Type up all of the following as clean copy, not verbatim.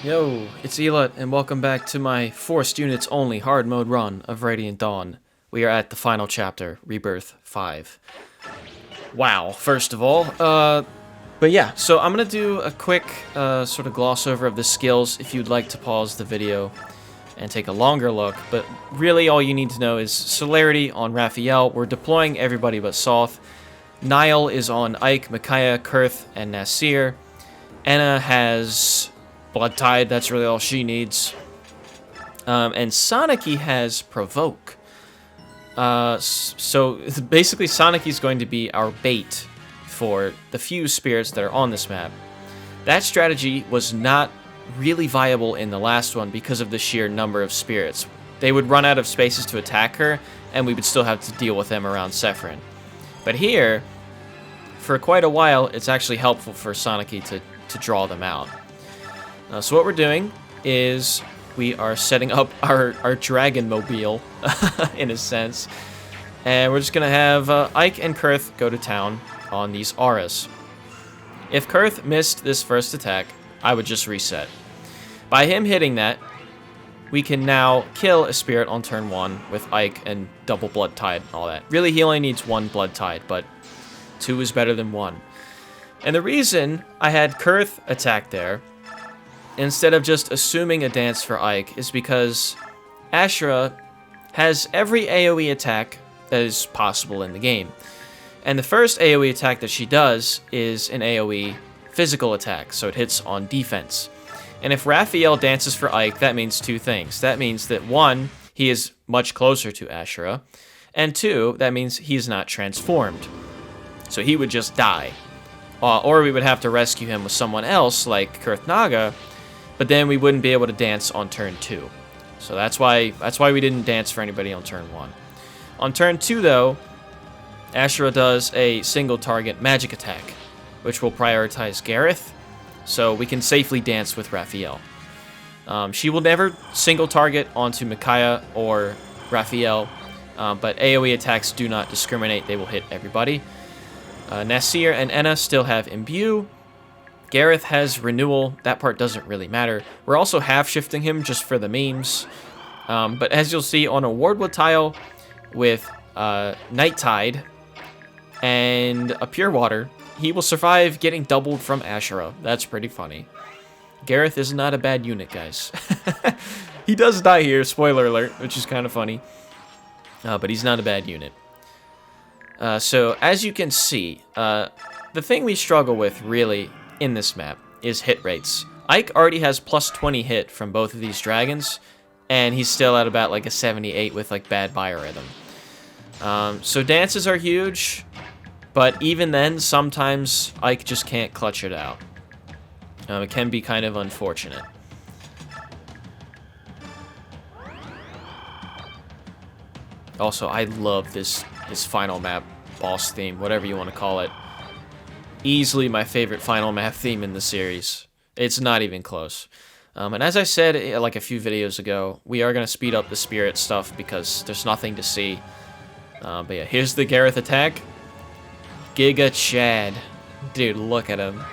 Yo, it's Elut, and welcome back to my Forced Units Only hard mode run of Radiant Dawn. We are at the final chapter, Rebirth 5. Wow, first of all. But yeah, so I'm going to do a quick sort of gloss over of the skills if you'd like to pause the video and take a longer look. But really all you need to know is Celerity on Rafiel. We're deploying everybody but Sothe. Niall is on Ike, Micaiah, Kurth, and Nasir. Anna has Blood Tide, that's really all she needs. And Sanaki has Provoke. So basically Sanaki's going to be our bait for the few spirits that are on this map. That strategy was not really viable in the last one because of the sheer number of spirits. They would run out of spaces to attack her, and we would still have to deal with them around Sephirin. But here, for quite a while, it's actually helpful for Sanaki to draw them out. So what we're doing is we are setting up our Dragon Mobile, in a sense. And we're just going to have Ike and Kurth go to town on these auras. If Kurth missed this first attack, I would just reset. By him hitting that, we can now kill a spirit on turn 1 with Ike and double Blood Tide and all that. Really, he only needs 1 Blood Tide, but 2 is better than 1. And the reason I had Kurth attack there, instead of just assuming a dance for Ike, is because Ashera has every AoE attack that is possible in the game. And the first AoE attack that she does is an AoE physical attack, so it hits on defense. And if Rafiel dances for Ike, that means 2 things. That means that 1, he is much closer to Ashera, and 2, that means he's not transformed. So he would just die. Or we would have to rescue him with someone else, like Kurthnaga, but then we wouldn't be able to dance on turn 2. So that's why we didn't dance for anybody on turn 1. On turn 2, though, Ashera does a single target magic attack, which will prioritize Gareth, so we can safely dance with Rafiel. She will never single target onto Micaiah or Rafiel, but AoE attacks do not discriminate, they will hit everybody. Nasir and Enna still have Imbue. Gareth has Renewal, that part doesn't really matter. We're also half-shifting him just for the memes. But as you'll see on a Wardwood tile with Night Tide and a Pure Water, he will survive getting doubled from Ashera. That's pretty funny. Gareth is not a bad unit, guys. He does die here, spoiler alert, which is kind of funny. But he's not a bad unit. So, as you can see, the thing we struggle with, really, in this map is hit rates. Ike already has plus 20 hit from both of these dragons, and he's still at about like a 78 with like bad biorhythm. So dances are huge, but even then, sometimes Ike just can't clutch it out. It can be kind of unfortunate. Also, I love this final map boss theme, whatever you want to call it. Easily my favorite final map theme in the series. It's not even close. And as I said like a few videos ago, we are going to speed up the spirit stuff because there's nothing to see. But yeah, here's the Gareth attack. Giga Chad. Dude, look at him.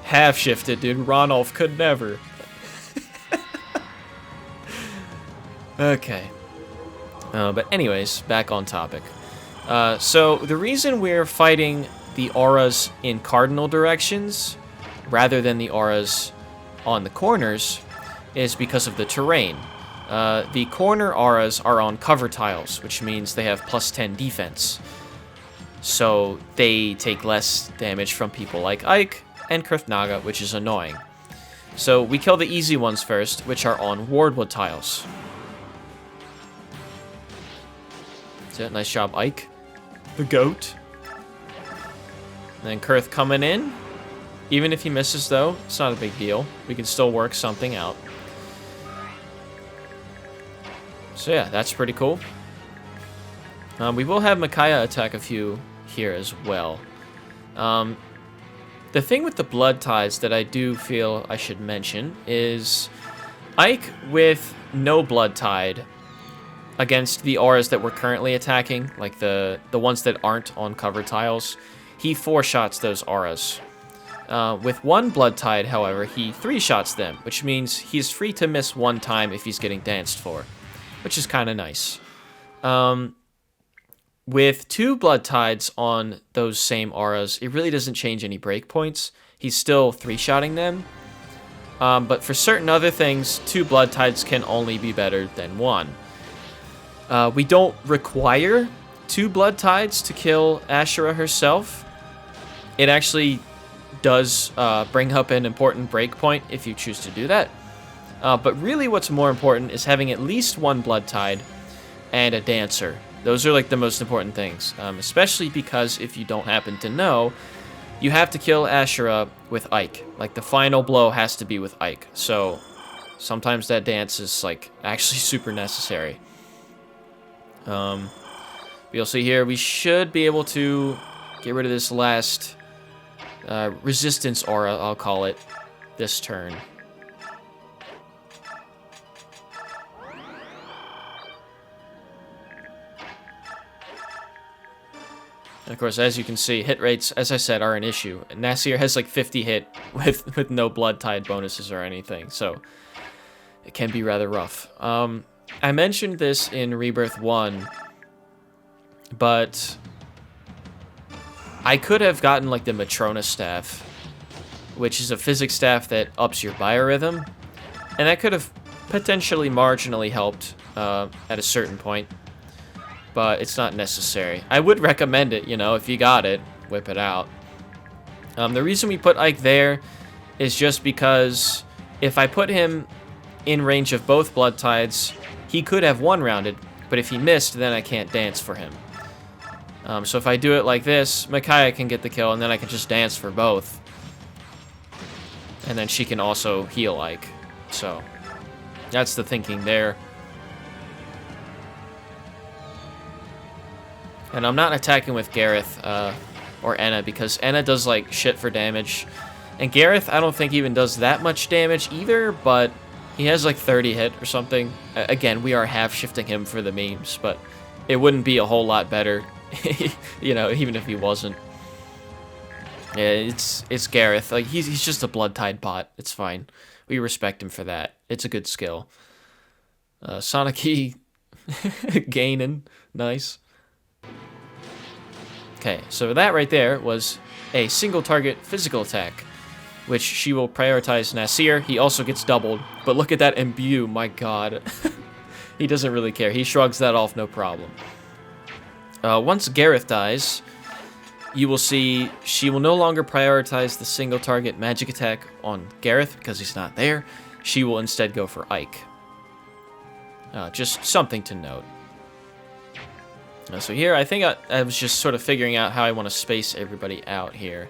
Half-shifted, dude. Ronolf could never. Okay. But anyways, back on topic. So the reason we're fighting the auras in cardinal directions rather than the auras on the corners is because of the terrain. The corner auras are on cover tiles, which means they have plus 10 defense. So they take less damage from people like Ike and Kurthnaga, which is annoying. So we kill the easy ones first, which are on Wardwood tiles. That's it, nice job, Ike. The GOAT. And then Kurth coming in. Even if he misses, though, it's not a big deal. We can still work something out. So yeah, that's pretty cool. We will have Micaiah attack a few here as well. The thing with the Blood Tides that I do feel I should mention is Ike with no Blood Tide against the auras that we're currently attacking, like the ones that aren't on cover tiles, he 4-shots those auras. With one Blood Tide, however, he 3-shots them, which means he's free to miss one time if he's getting danced for, which is kind of nice. With 2 Blood Tides on those same auras, it really doesn't change any breakpoints. He's still 3-shotting them. But for certain other things, 2 Blood Tides can only be better than 1. We don't require 2 Blood Tides to kill Ashera herself. It actually does bring up an important breakpoint if you choose to do that. But really what's more important is having at least 1 Blood Tide and a Dancer. Those are like the most important things, especially because if you don't happen to know, you have to kill Ashera with Ike. Like the final blow has to be with Ike. So sometimes that dance is like actually super necessary. You'll see here we should be able to get rid of this last resistance aura, I'll call it, this turn. And of course, as you can see, hit rates, as I said, are an issue. Nasir has like 50 hit with no Blood Tide bonuses or anything, so it can be rather rough. I mentioned this in Rebirth 1, but I could have gotten like the Matrona staff, which is a physics staff that ups your biorhythm, and that could have potentially marginally helped at a certain point. But it's not necessary. I would recommend it, you know, if you got it, whip it out. The reason we put Ike there is just because if I put him in range of both Blood Tides, he could have one-rounded, but if he missed, then I can't dance for him. So if I do it like this, Micaiah can get the kill, and then I can just dance for both. And then she can also heal Ike. So that's the thinking there. And I'm not attacking with Gareth or Enna because Enna does like shit for damage. And Gareth, I don't think even does that much damage either, but he has like 30 hit or something. Again, we are half shifting him for the memes, but it wouldn't be a whole lot better, you know, even if he wasn't. Yeah, it's Gareth. Like he's just a Blood Tide bot. It's fine. We respect him for that. It's a good skill. Sanaki gaining, nice. Okay, so that right there was a single target physical attack, which she will prioritize Nasir. He also gets doubled, but look at that imbue, my god. He doesn't really care. He shrugs that off, no problem. Once Gareth dies, you will see she will no longer prioritize the single target magic attack on Gareth because he's not there. She will instead go for Ike. Just something to note. So here, I think I was just sort of figuring out how I want to space everybody out here.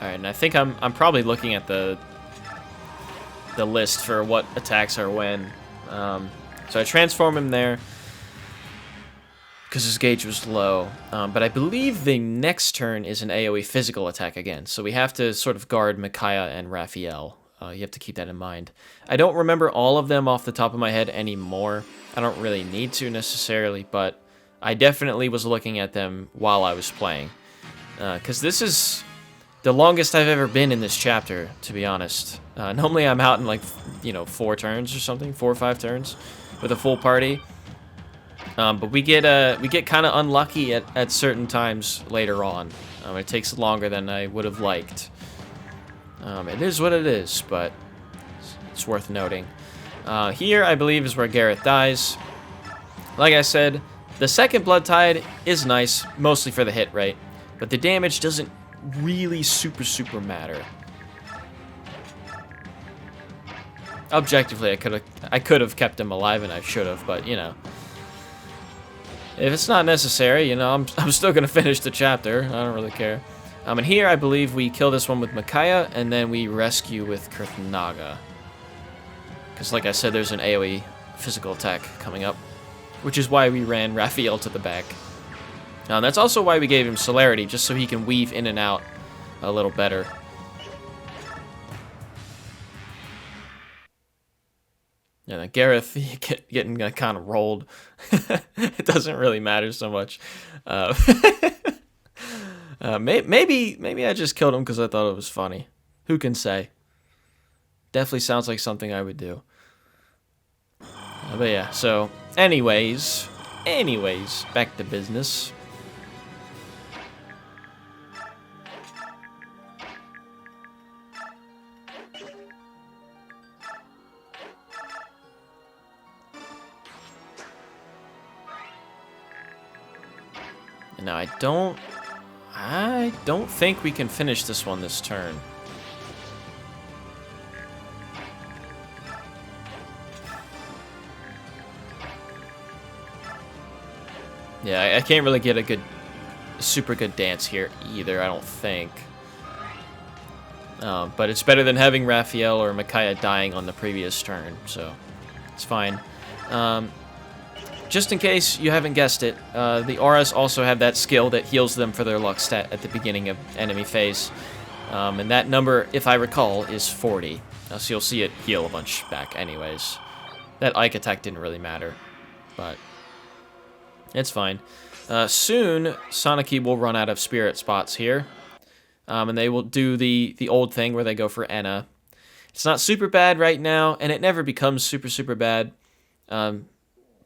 Alright, and I think I'm probably looking at the list for what attacks are when. So I transform him there because his gauge was low. But I believe the next turn is an AoE physical attack again. So we have to sort of guard Micaiah and Rafiel. You have to keep that in mind. I don't remember all of them off the top of my head anymore. I don't really need to necessarily, but I definitely was looking at them while I was playing. Because this is the longest I've ever been in this chapter, to be honest. Normally I'm out in like, 4 turns or something, 4 or 5 turns with a full party. But we get kind of unlucky at certain times later on. It takes longer than I would have liked. It is what it is, but it's worth noting. Here, I believe, is where Gareth dies. Like I said, the second Blood Tide is nice, mostly for the hit rate, but the damage doesn't really super matter. Objectively, I could have kept him alive, and I should have, but you know, if it's not necessary, you know, I'm still gonna finish the chapter. I don't really care. And here I believe we kill this one with Micaiah, and then we rescue with Kurthnaga. Because like I said, there's an AoE physical attack coming up, which is why we ran Rafiel to the back. That's also why we gave him celerity, just so he can weave in and out a little better. Yeah, then Gareth getting kind of rolled. It doesn't really matter so much. Maybe I just killed him because I thought it was funny. Who can say? Definitely sounds like something I would do. But yeah, so anyways, back to business. And now I don't think we can finish this one this turn. Yeah, I can't really get a super good dance here either, I don't think. But it's better than having Rafiel or Micaiah dying on the previous turn, so it's fine. Just in case you haven't guessed it, the auras also have that skill that heals them for their luck stat at the beginning of enemy phase. And that number, if I recall, is 40. So you'll see it heal a bunch back anyways. That Ike attack didn't really matter, but it's fine. Soon, Sanaki will run out of spirit spots here. And they will do the old thing where they go for Enna. It's not super bad right now, and it never becomes super bad.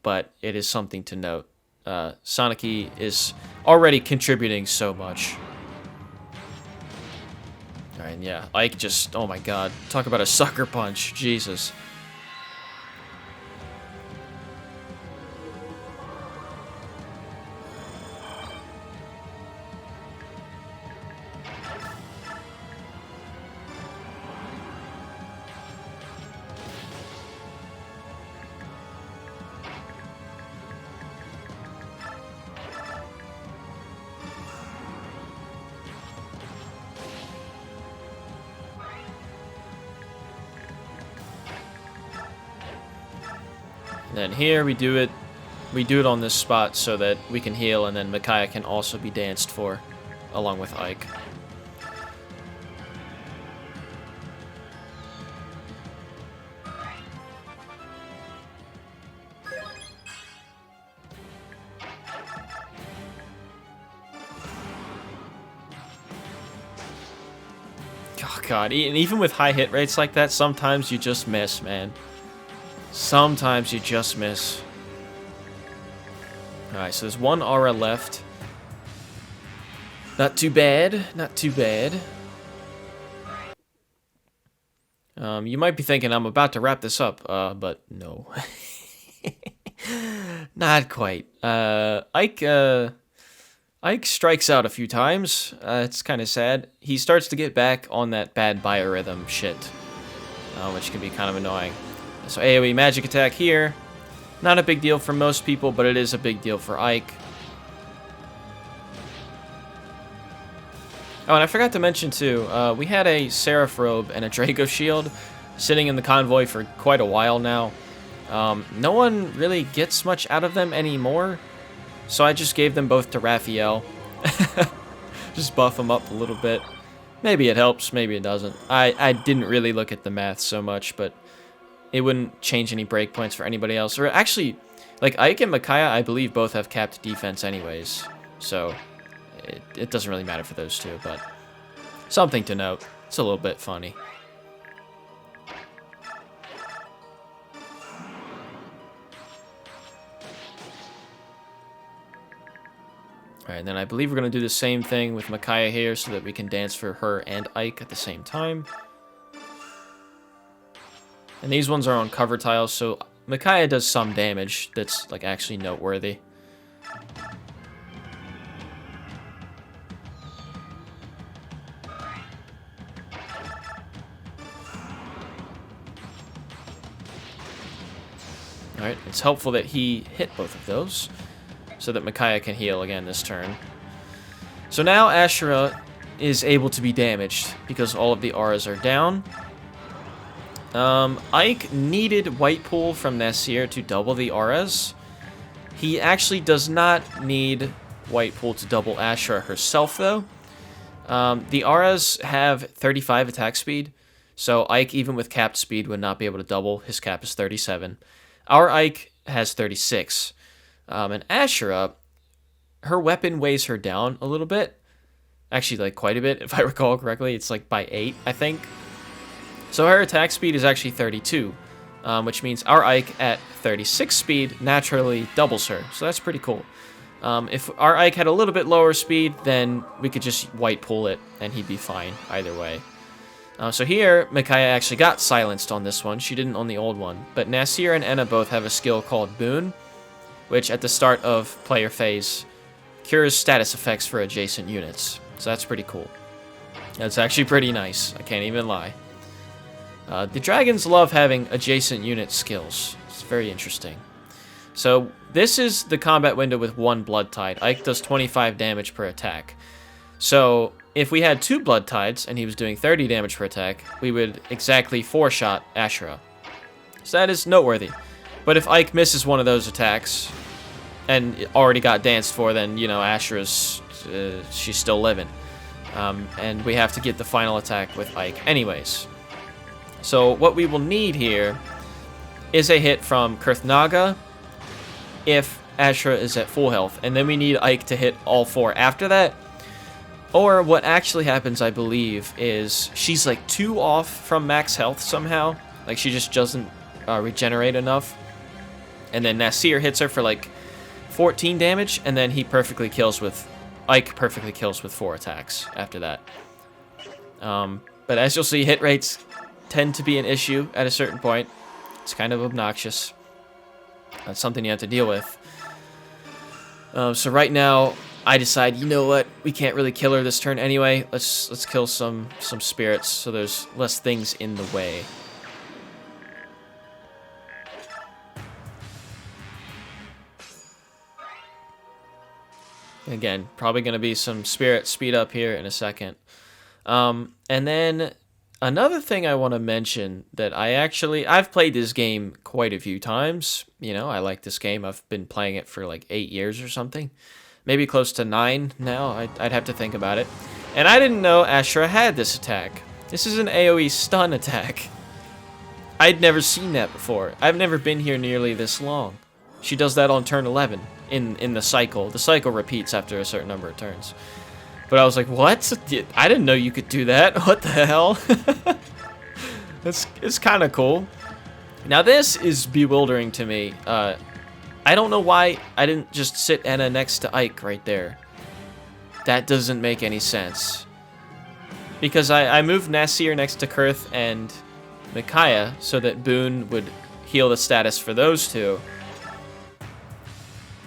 But it is something to note. Sanaki is already contributing so much. Alright, yeah, Ike just, oh my god. Talk about a sucker punch, Jesus. Then here we do it on this spot so that we can heal, and then Micaiah can also be danced for, along with Ike. Oh god, and even with high hit rates like that, sometimes you just miss, man. Sometimes you just miss. Alright, so there's one aura left. Not too bad. Not too bad. You might be thinking I'm about to wrap this up, but no. Not quite. Ike strikes out a few times. It's kind of sad. He starts to get back on that bad biorhythm shit, which can be kind of annoying. So AoE magic attack here. Not a big deal for most people, but it is a big deal for Ike. Oh, and I forgot to mention too, we had a Seraph Robe and a Draco Shield sitting in the convoy for quite a while now. No one really gets much out of them anymore, so I just gave them both to Rafiel. Just buff them up a little bit. Maybe it helps, maybe it doesn't. I didn't really look at the math so much, but it wouldn't change any breakpoints for anybody else. Or actually, like Ike and Micaiah, I believe both have capped defense anyways. So it doesn't really matter for those two, but something to note. It's a little bit funny. Alright, and then I believe we're going to do the same thing with Micaiah here so that we can dance for her and Ike at the same time. And these ones are on cover tiles, so Micaiah does some damage that's like actually noteworthy. Alright, it's helpful that he hit both of those, so that Micaiah can heal again this turn. So now Ashera is able to be damaged, because all of the auras are down. Ike needed White Pool from Nasir to double the auras. He actually does not need White Pool to double Ashera herself, though. The auras have 35 attack speed, so Ike, even with capped speed, would not be able to double. His cap is 37. Our Ike has 36. And Ashera, her weapon weighs her down a little bit. Actually, like, quite a bit, if I recall correctly. It's, like, by 8, I think. So her attack speed is actually 32, which means our Ike at 36 speed naturally doubles her. So that's pretty cool. If our Ike had a little bit lower speed, then we could just White Pool it, and he'd be fine either way. So here, Micaiah actually got silenced on this one. She didn't on the old one. But Nasir and Enna both have a skill called Boon, which at the start of player phase cures status effects for adjacent units. So that's pretty cool. That's actually pretty nice. I can't even lie. The dragons love having adjacent unit skills. It's very interesting. So this is the combat window with 1 Blood Tide. Ike does 25 damage per attack. So if we had 2 Blood Tides and he was doing 30 damage per attack, we would exactly 4-shot Ashera. So that is noteworthy. But if Ike misses one of those attacks and already got danced for, then, you know, Ashera's, she's still living. And we have to get the final attack with Ike anyways. So what we will need here is a hit from Kurthnaga if Ashera is at full health. And then we need Ike to hit all 4 after that. Or what actually happens, I believe, is she's like 2 off from max health somehow. Like she just doesn't regenerate enough. And then Nasir hits her for like 14 damage. And then Ike perfectly kills with 4 attacks after that. But as you'll see, hit rates tend to be an issue at a certain point. It's kind of obnoxious. That's something you have to deal with. So right now, I decide, you know what, we can't really kill her this turn anyway. Let's kill some spirits so there's less things in the way. Again, probably going to be some spirit speed up here in a second. And then another thing I want to mention that I've played this game quite a few times. You know, I like this game. I've been playing it for like 8 years or something. Maybe close to 9 now. I'd have to think about it. And I didn't know Ashera had this attack. This is an AoE stun attack. I'd never seen that before. I've never been here nearly this long. She does that on turn 11 in the cycle. The cycle repeats after a certain number of turns. But I was like, what? I didn't know you could do that. What the hell? It's kind of cool. Now this is bewildering to me. I don't know why I didn't just sit Enna next to Ike right there. That doesn't make any sense. Because I moved Nasir next to Kurth and Micaiah so that Boon would heal the status for those two.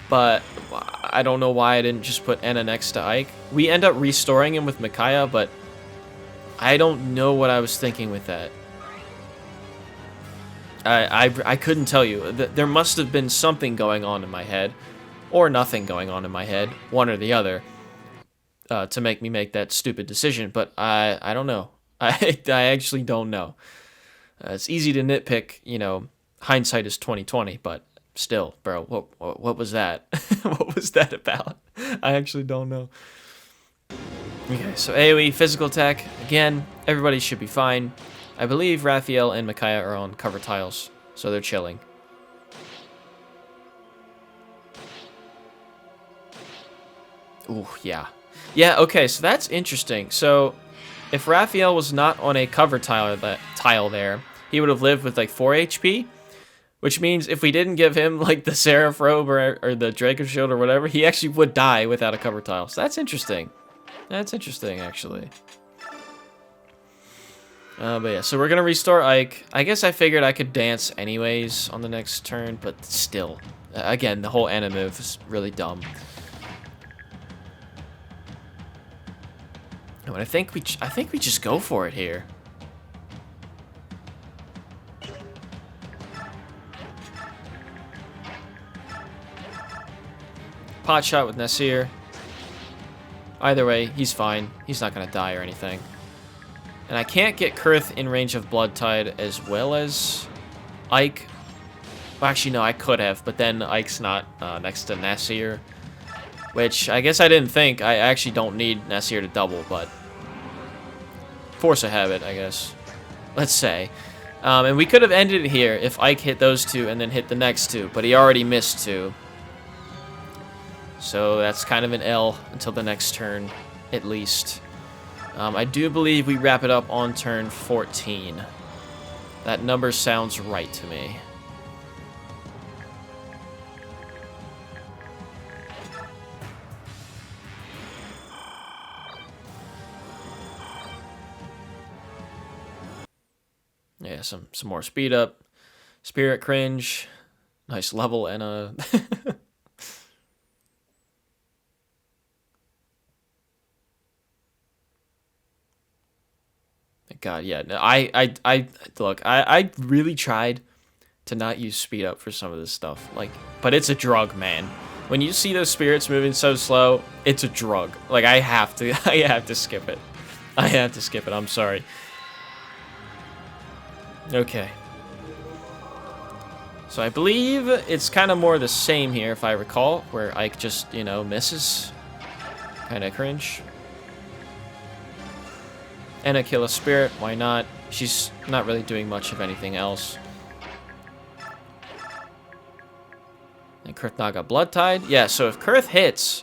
But I don't know why I didn't just put Enna next to Ike. We end up restoring him with Micaiah, but I don't know what I was thinking with that. I couldn't tell you. There must have been something going on in my head, or nothing going on in my head, one or the other, to make me make that stupid decision. But I don't know. I actually don't know. It's easy to nitpick, you know. Hindsight is 20/20, but still, bro, what was that? What was that about? I actually don't know. Okay, so AoE physical attack again. Everybody should be fine. I believe Rafiel and Micaiah are on cover tiles, so they're chilling. Ooh, yeah. Yeah, okay, so that's interesting. So, if Rafiel was not on a cover tile there, he would have lived with like 4 HP, which means if we didn't give him like the Seraph Robe or the Draco Shield or whatever, he actually would die without a cover tile. So that's interesting. That's interesting, actually. But yeah, so we're going to restore Ike. I guess I figured I could dance anyways on the next turn, but still. Again, the whole Enna move is really dumb. And I think we just go for it here. pot shot with Nasir. Either way, he's fine. He's not going to die or anything. And I can't get Kurth in range of Blood Tide as well as Ike. Well, actually, no, I could have, but then Ike's not next to Nasir. Which, I guess I didn't think. I actually don't need Nasir to double, but... force of habit, I guess. Let's say. And we could have ended it here if Ike hit those two and then hit the next two, but he already missed two. So that's kind of an L until the next turn, at least. I do believe we wrap it up on turn 14. That number sounds right to me. Yeah, some more speed up. Spirit cringe. Nice level and a... God, yeah. No, look, I really tried to not use speed up for some of this stuff. Like, but it's a drug, man. When you see those spirits moving so slow, it's a drug. Like, I have to skip it. I have to skip it. I'm sorry. Okay. So I believe it's kind of more the same here, if I recall, where Ike just, you know, misses. Kind of cringe. And I kill a spirit, why not? She's not really doing much of anything else. And Kurthnaga Blood Tide? Yeah, so if Kurth hits,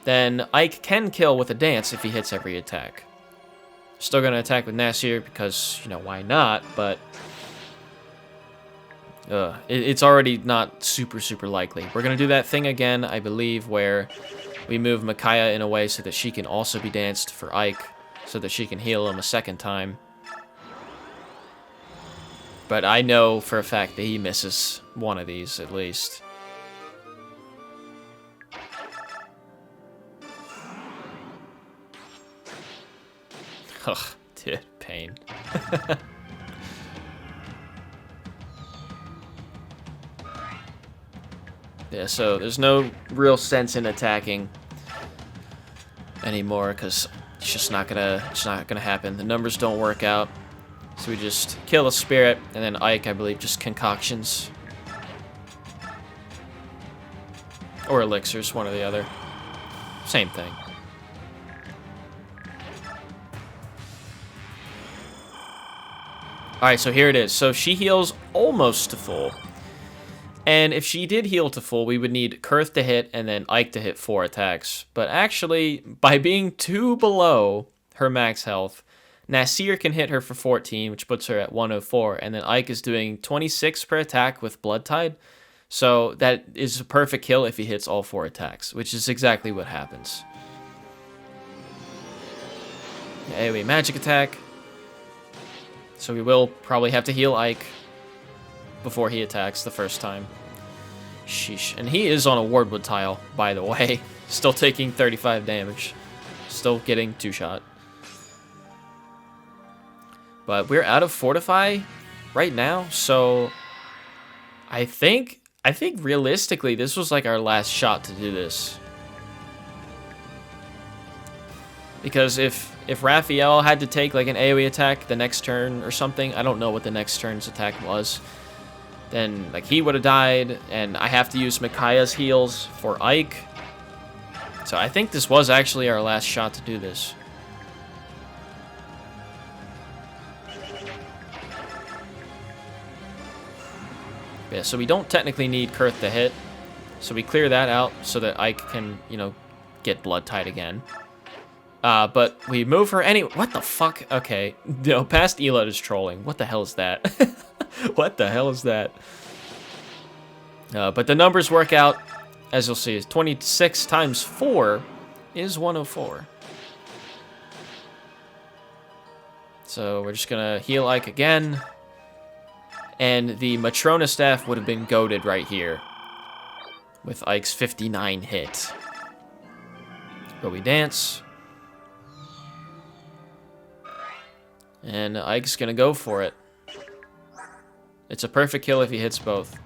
then Ike can kill with a dance if he hits every attack. Still gonna attack with Nasir because, you know, why not? But it's already not super likely. We're gonna do that thing again, I believe, where we move Micaiah in a way so that she can also be danced for Ike, so that she can heal him a second time. But I know for a fact that he misses one of these, at least. Ugh, dude, pain. Yeah, so there's no real sense in attacking anymore, because it's just not gonna happen. The numbers don't work out. So we just kill a spirit, and then Ike, I believe, just concoctions. Or elixirs, one or the other. Same thing. Alright, so here it is. So she heals almost to full. And if she did heal to full, we would need Kurth to hit and then Ike to hit 4 attacks. But actually, by being 2 below her max health, Nasir can hit her for 14, which puts her at 104. And then Ike is doing 26 per attack with Blood Tide. So that is a perfect kill if he hits all 4 attacks, which is exactly what happens. AoE magic attack. So we will probably have to heal Ike before he attacks the first time. Sheesh. And he is on a Wardwood tile, by the way. Still taking 35 damage. Still getting 2-shot. But we're out of Fortify right now, so I think realistically this was like our last shot to do this. Because if Rafiel had to take like an AoE attack the next turn or something, I don't know what the next turn's attack was, then like he would have died, and I have to use Micaiah's heals for Ike. So I think this was actually our last shot to do this. Yeah, so we don't technically need Kurth to hit, so we clear that out so that Ike can, you know, get Blood Tide again. But we move her any... What the fuck? Okay. No, past Elut is trolling. What the hell is that? What the hell is that? But the numbers work out, as you'll see. 26 times 4 is 104. So we're just going to heal Ike again. And the Matrona staff would have been goated right here with Ike's 59 hit. But we dance. And Ike's gonna go for it. It's a perfect kill if he hits both.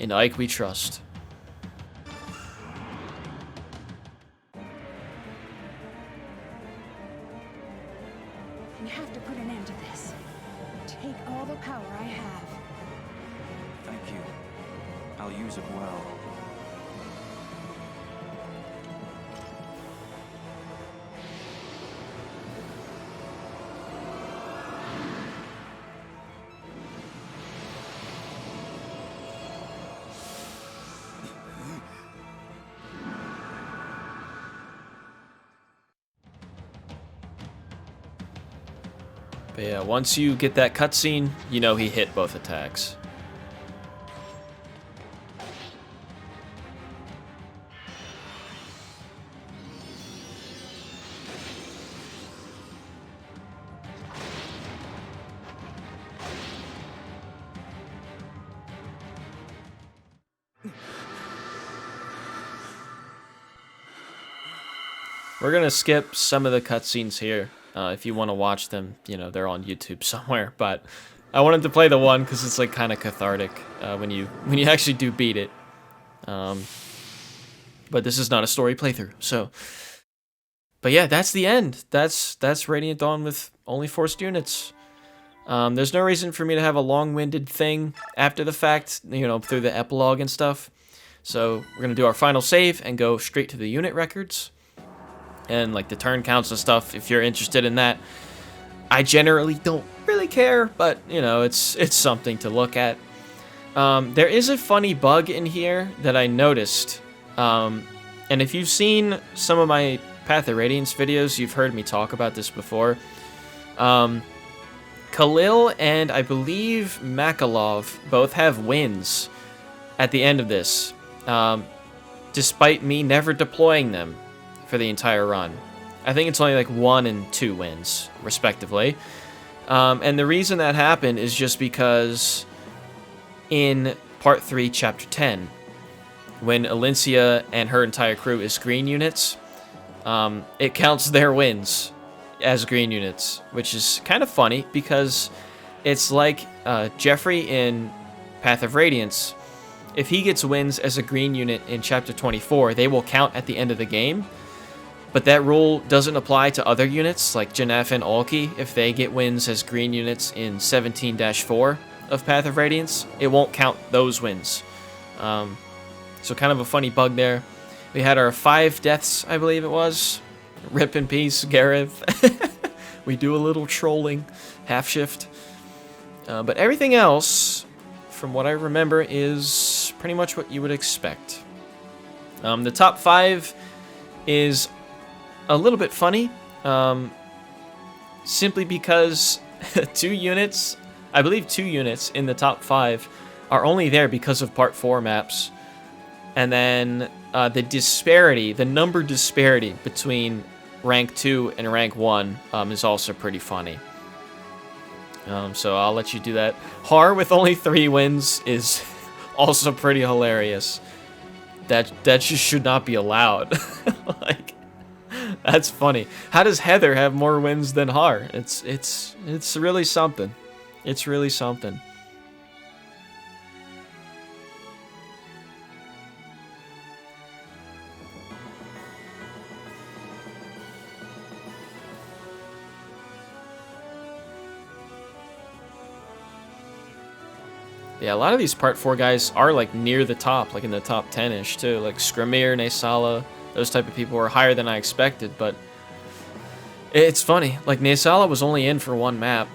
In Ike we trust. We have to put an end to this. Take all the power I have. Thank you. I'll use it well. But yeah, once you get that cutscene, you know he hit both attacks. We're gonna skip some of the cutscenes here. If you want to watch them, you know, they're on YouTube somewhere. But I wanted to play the one because it's like kind of cathartic when you actually do beat it. But this is not a story playthrough, so. But yeah, that's the end. That's Radiant Dawn with only forced units. There's no reason for me to have a long-winded thing after the fact, you know, through the epilogue and stuff. So we're gonna do our final save and go straight to the unit records. And like the turn counts and stuff, if you're interested in that. I generally don't really care, but you know, it's something to look at. There is a funny bug in here that I noticed. And if you've seen some of my Path of Radiance videos, you've heard me talk about this before. Khalil and I believe Makalov both have wins at the end of this, despite me never deploying them for the entire run. I think it's only like 1 and 2 wins, respectively. And the reason that happened is just because in Part 3, Chapter 10, when Alencia and her entire crew is green units, it counts their wins as green units, which is kind of funny because it's like Jeffrey in Path of Radiance. If he gets wins as a green unit in Chapter 24, they will count at the end of the game. But that rule doesn't apply to other units, like Janef and Alki. If they get wins as green units in 17-4 of Path of Radiance, it won't count those wins. So kind of a funny bug there. We had our 5 deaths, I believe it was. Rip in peace, Gareth. We do a little trolling, half shift. But everything else, from what I remember, is pretty much what you would expect. The top 5 is a little bit funny, simply because 2 units, I believe 2 units in the top 5 are only there because of Part 4 maps. And then the disparity, the number disparity between rank 2 and rank 1 is also pretty funny. So I'll let you do that. Har with only 3 wins is also pretty hilarious. That just should not be allowed. Like, that's funny. How does Heather have more wins than Har? It's really something. It's really something. Yeah, a lot of these Part 4 guys are like near the top, like in the top 10-ish too. Like Skramir, Naesala, those type of people are higher than I expected, but it's funny. Like Naesala was only in for 1 map.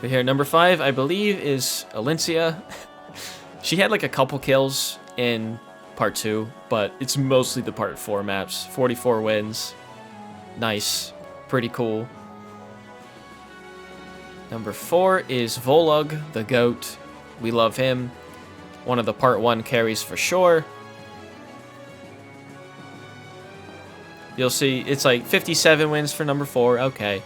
But here, number 5, I believe, is Alencia. She had like a couple kills in Part 2, but it's mostly the Part 4 maps. 44 wins. Nice. Pretty cool. Number 4 is Volug, the GOAT. We love him. One of the Part 1 carries for sure. You'll see it's like 57 wins for number 4. Okay.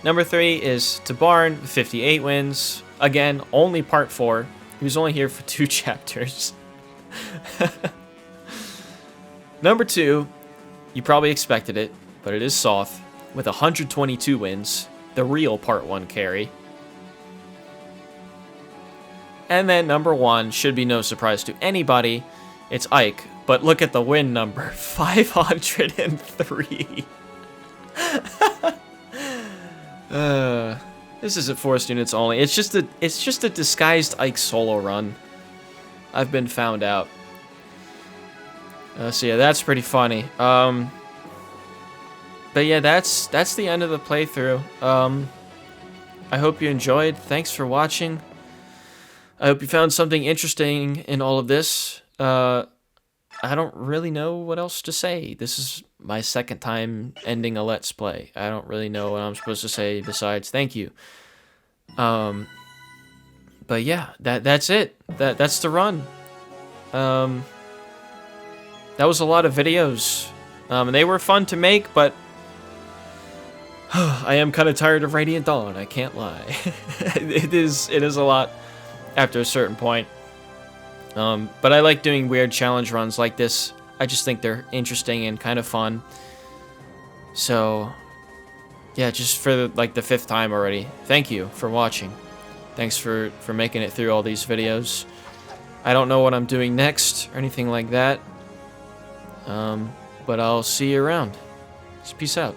Number 3 is Tabarn, 58 wins. Again, only Part 4. He was only here for 2 chapters. Number 2, you probably expected it, but it is Sothe with 122 wins. The real Part 1 carry. And then number 1 should be no surprise to anybody. It's Ike. But look at the win number, 503. This is at forced units only. It's just a disguised Ike solo run. I've been found out. So yeah, that's pretty funny. But yeah, that's the end of the playthrough. I hope you enjoyed. Thanks for watching. I hope you found something interesting in all of this. I don't really know what else to say. This is my second time ending a Let's Play. I don't really know what I'm supposed to say besides thank you. But yeah, that's it. That's the run. That was a lot of videos. And they were fun to make, but I am kind of tired of Radiant Dawn, I can't lie. It is a lot after a certain point. But I like doing weird challenge runs like this. I just think they're interesting and kind of fun. So, yeah, just for like the 5th time already. Thank you for watching. Thanks for making it through all these videos. I don't know what I'm doing next or anything like that. But I'll see you around. Just peace out.